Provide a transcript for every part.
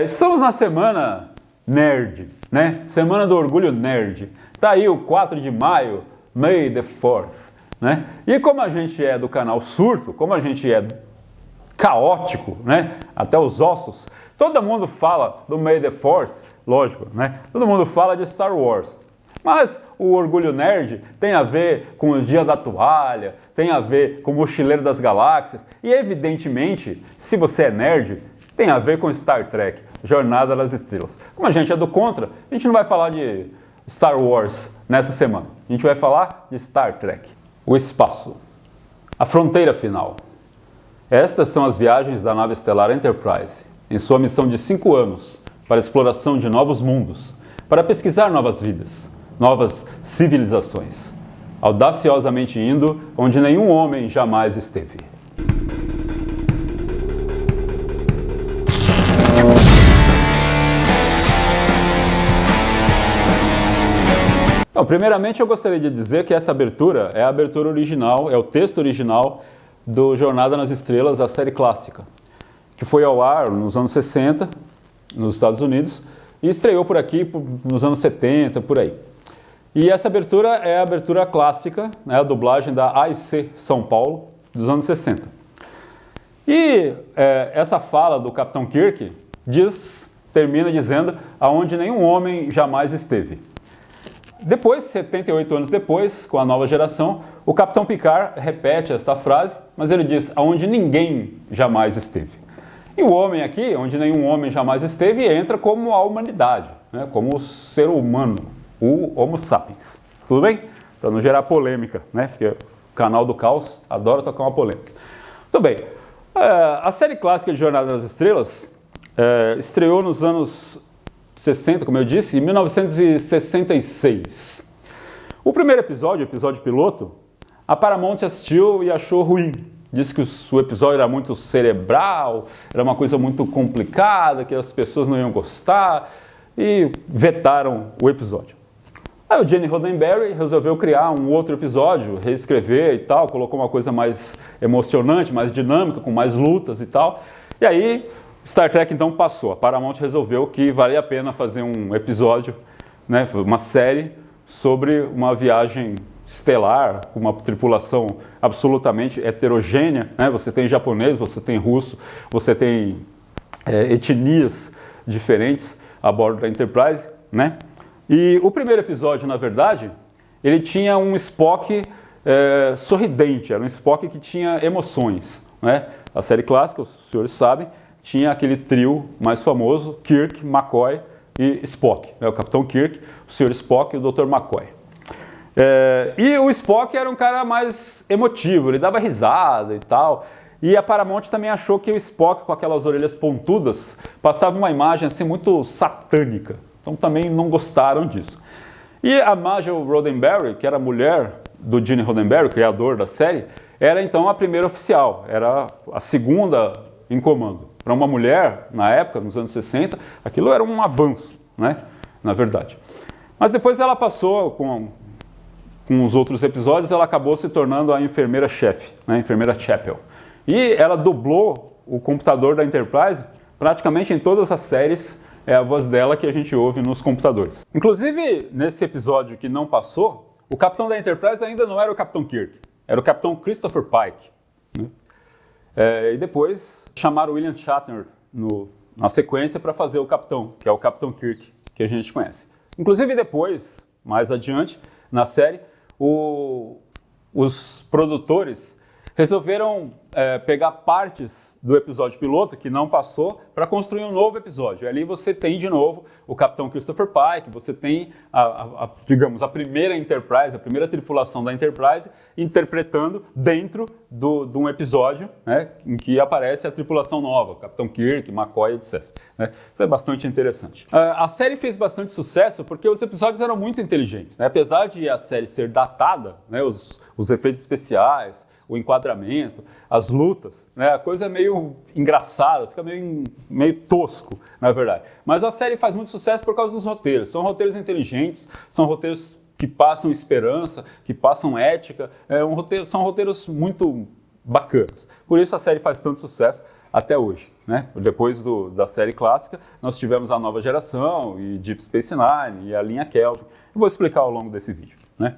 Estamos na semana nerd, né? Semana do orgulho nerd. Tá aí o 4 de maio, May the 4th, né? E como a gente é do canal Surto, como a gente é caótico, né? Até os ossos, todo mundo fala do May the 4th, lógico, né? Todo mundo fala de Star Wars. Mas o orgulho nerd tem a ver com o dia da toalha, tem a ver com o mochileiro das galáxias e, evidentemente, se você é nerd, tem a ver com Star Trek, Jornada nas Estrelas. Como a gente é do contra, a gente não vai falar de Star Wars nessa semana. A gente vai falar de Star Trek. O espaço. A fronteira final. Estas são as viagens da nave estelar Enterprise, em sua missão de 5 anos, para a exploração de novos mundos, para pesquisar novas vidas, novas civilizações, audaciosamente indo onde nenhum homem jamais esteve. Então, primeiramente eu gostaria de dizer que essa abertura é a abertura original, é o texto original do Jornada nas Estrelas, a série clássica, que foi ao ar nos anos 60, nos Estados Unidos, e estreou por aqui nos anos 70, por aí. E essa abertura é a abertura clássica, né, a dublagem da AIC São Paulo, dos anos 60. E essa fala do Capitão Kirk termina dizendo aonde nenhum homem jamais esteve. Depois, 78 anos depois, com a nova geração, o Capitão Picard repete esta frase, mas ele diz aonde ninguém jamais esteve. E o homem aqui, onde nenhum homem jamais esteve, entra como a humanidade, né, como o ser humano, o Homo sapiens. Tudo bem? Para não gerar polêmica, né? Porque o canal do Caos adora tocar uma polêmica. Tudo bem. A série clássica de Jornada nas Estrelas estreou nos anos 60, como eu disse, em 1966. O primeiro episódio, o episódio piloto, a Paramount assistiu e achou ruim. Disse que o episódio era muito cerebral, era uma coisa muito complicada, que as pessoas não iam gostar e vetaram o episódio. Aí o Gene Roddenberry resolveu criar um outro episódio, reescrever e tal, colocou uma coisa mais emocionante, mais dinâmica, com mais lutas e tal. E aí Star Trek então passou. A Paramount resolveu que valia a pena fazer um episódio, né, uma série sobre uma viagem estelar, com uma tripulação absolutamente heterogênea, né? Você tem japonês, você tem russo, você tem etnias diferentes a bordo da Enterprise, né? E o primeiro episódio, na verdade, ele tinha um Spock sorridente, era um Spock que tinha emoções, né? A série clássica, os senhores sabem, tinha aquele trio mais famoso, Kirk, McCoy e Spock, né? O Capitão Kirk, o Sr. Spock e o Dr. McCoy. E o Spock era um cara mais emotivo, ele dava risada e tal. E a Paramount também achou que o Spock, com aquelas orelhas pontudas, passava uma imagem assim muito satânica. Então também não gostaram disso. E a Majel Roddenberry, que era a mulher do Gene Roddenberry, o criador da série, era então a primeira oficial, era a segunda em comando. Para uma mulher, na época, nos anos 60, aquilo era um avanço, né? Na verdade. Mas depois ela passou, com os outros episódios, ela acabou se tornando a enfermeira-chefe, né? A enfermeira Chapel. E ela dublou o computador da Enterprise praticamente em todas as séries, é a voz dela que a gente ouve nos computadores. Inclusive, nesse episódio que não passou, o capitão da Enterprise ainda não era o Capitão Kirk, era o Capitão Christopher Pike, né? E depois chamaram o William Shatner na sequência para fazer o capitão, que é o Capitão Kirk, que a gente conhece. Inclusive depois, mais adiante, na série, os produtores resolveram pegar partes do episódio piloto, que não passou, para construir um novo episódio. E ali você tem, de novo, o Capitão Christopher Pike, você tem, digamos, a primeira Enterprise, a primeira tripulação da Enterprise, interpretando dentro de um episódio, né, em que aparece a tripulação nova, o Capitão Kirk, McCoy, etc. Né? Isso é bastante interessante. A série fez bastante sucesso porque os episódios eram muito inteligentes, né? Apesar de a série ser datada, né, os efeitos especiais, o enquadramento, as lutas, né? A coisa é meio engraçada, fica meio tosco, na verdade. Mas a série faz muito sucesso por causa dos roteiros. São roteiros inteligentes, são roteiros que passam esperança, que passam ética, são roteiros muito bacanas. Por isso a série faz tanto sucesso. até hoje, né? Depois da série clássica, nós tivemos a nova geração, e Deep Space Nine, e a linha Kelvin. Eu vou explicar ao longo desse vídeo, né?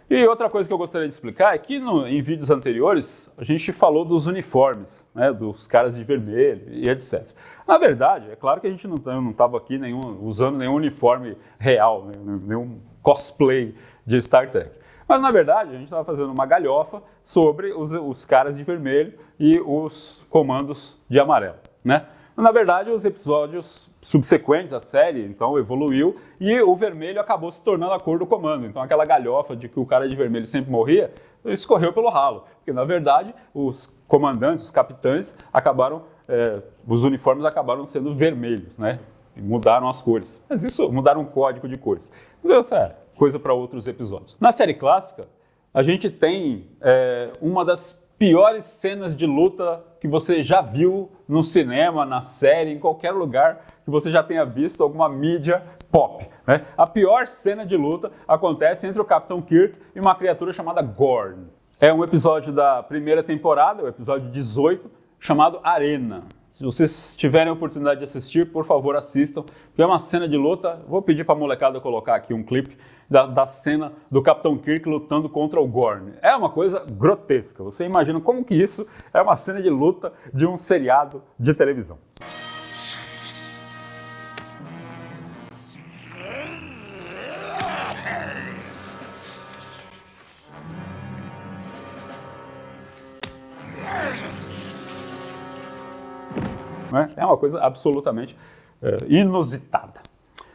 E outra coisa que eu gostaria de explicar é que em vídeos anteriores a gente falou dos uniformes, né, dos caras de vermelho e etc. Na verdade, é claro que a gente não estava aqui usando nenhum uniforme real, né, nenhum cosplay de Star Trek. Mas na verdade a gente estava fazendo uma galhofa sobre os caras de vermelho e os comandos de amarelo, né? Na verdade, os episódios subsequentes à série, então, evoluiu e o vermelho acabou se tornando a cor do comando. Então, aquela galhofa de que o cara de vermelho sempre morria, escorreu pelo ralo. Porque, na verdade, os comandantes, os capitães, os uniformes acabaram sendo vermelhos, né? E mudaram as cores. Mas isso, mudaram o código de cores. Então, isso é coisa para outros episódios. Na série clássica, a gente tem uma das piores cenas de luta que você já viu no cinema, na série, em qualquer lugar que você já tenha visto alguma mídia pop, né? A pior cena de luta acontece entre o Capitão Kirk e uma criatura chamada Gorn. É um episódio da primeira temporada, o episódio 18, chamado Arena. Se vocês tiverem a oportunidade de assistir, por favor, assistam, porque é uma cena de luta. Vou pedir para a molecada colocar aqui um clipe da cena do Capitão Kirk lutando contra o Gorn. É uma coisa grotesca. Você imagina como que isso é uma cena de luta de um seriado de televisão. É uma coisa absolutamente inusitada.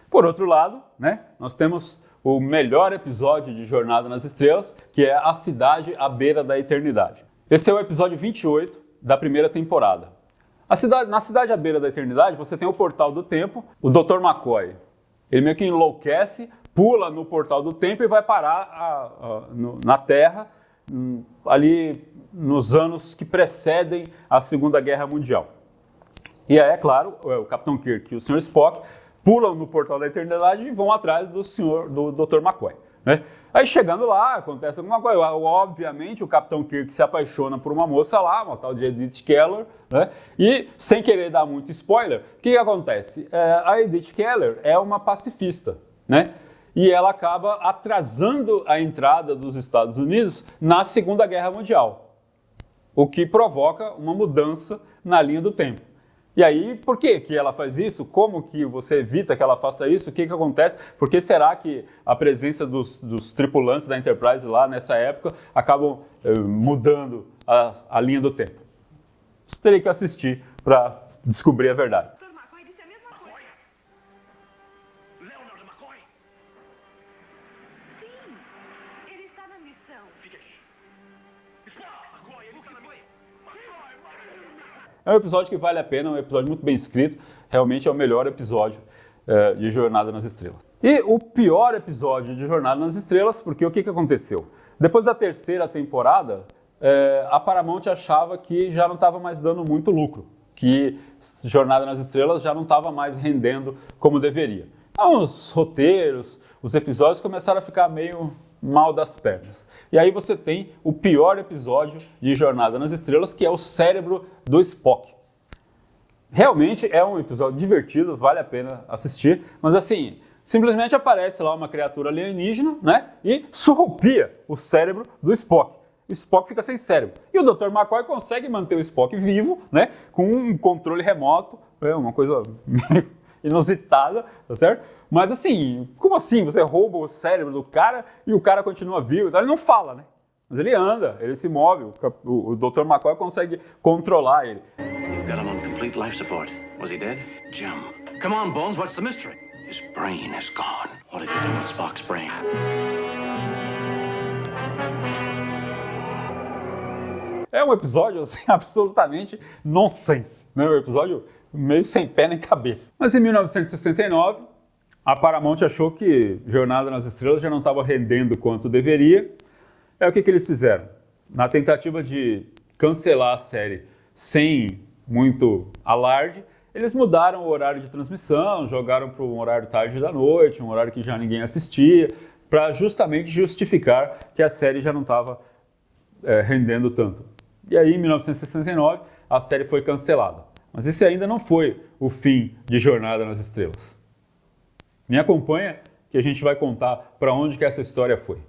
Por outro lado, né, nós temos o melhor episódio de Jornada nas Estrelas, que é A Cidade à Beira da Eternidade. Esse é o episódio 28 da primeira temporada. Na Cidade à Beira da Eternidade, você tem o Portal do Tempo, o Dr. McCoy. Ele meio que enlouquece, pula no Portal do Tempo e vai parar na Terra ali nos anos que precedem a Segunda Guerra Mundial. E aí, é claro, o Capitão Kirk e o Sr. Spock pulam no Portal da Eternidade e vão atrás do Dr. McCoy, né? Aí chegando lá, acontece alguma coisa. Obviamente, o Capitão Kirk se apaixona por uma moça lá, uma tal de Edith Keller, né? E, sem querer dar muito spoiler, o que acontece? A Edith Keller é uma pacifista, né? E ela acaba atrasando a entrada dos Estados Unidos na Segunda Guerra Mundial, o que provoca uma mudança na linha do tempo. E aí, por que ela faz isso? Como que você evita que ela faça isso? O que acontece? Por que será que a presença dos tripulantes da Enterprise lá nessa época acabam mudando a linha do tempo? Você teria que assistir para descobrir a verdade. Dr. McCoy disse a mesma coisa. Leonard McCoy? Sim, ele está na missão. Fica aqui. Spock! McCoy, ele está na minha... É um episódio que vale a pena, é um episódio muito bem escrito, realmente é o melhor episódio de Jornada nas Estrelas. E o pior episódio de Jornada nas Estrelas, porque o que aconteceu? Depois da terceira temporada, a Paramount achava que já não estava mais dando muito lucro, que Jornada nas Estrelas já não estava mais rendendo como deveria. Então os roteiros, os episódios começaram a ficar meio mal das pernas. E aí você tem o pior episódio de Jornada nas Estrelas, que é o cérebro do Spock. Realmente é um episódio divertido, vale a pena assistir, mas assim, simplesmente aparece lá uma criatura alienígena, né, e surrupia o cérebro do Spock. O Spock fica sem cérebro. E o Dr. McCoy consegue manter o Spock vivo, né, com um controle remoto, uma coisa meio inusitada, tá certo? Mas assim, como assim? Você rouba o cérebro do cara e o cara continua vivo? Então ele não fala, né? Mas ele anda, ele se move, o Dr. McCoy consegue controlar ele. You've got him on complete life support. Was he dead? Jim. Come on, Bones, what's the mystery? His brain is gone. What did you do with Spock's brain? É um episódio assim, absolutamente nonsense, né? Um episódio meio sem pé nem cabeça. Mas em 1969, a Paramount achou que Jornada nas Estrelas já não estava rendendo quanto deveria. O que eles fizeram? Na tentativa de cancelar a série sem muito alarde, eles mudaram o horário de transmissão, jogaram para um horário tarde da noite, um horário que já ninguém assistia, para justamente justificar que a série já não estava rendendo tanto. E aí, em 1969, a série foi cancelada. Mas esse ainda não foi o fim de Jornada nas Estrelas. Me acompanha que a gente vai contar para onde que essa história foi.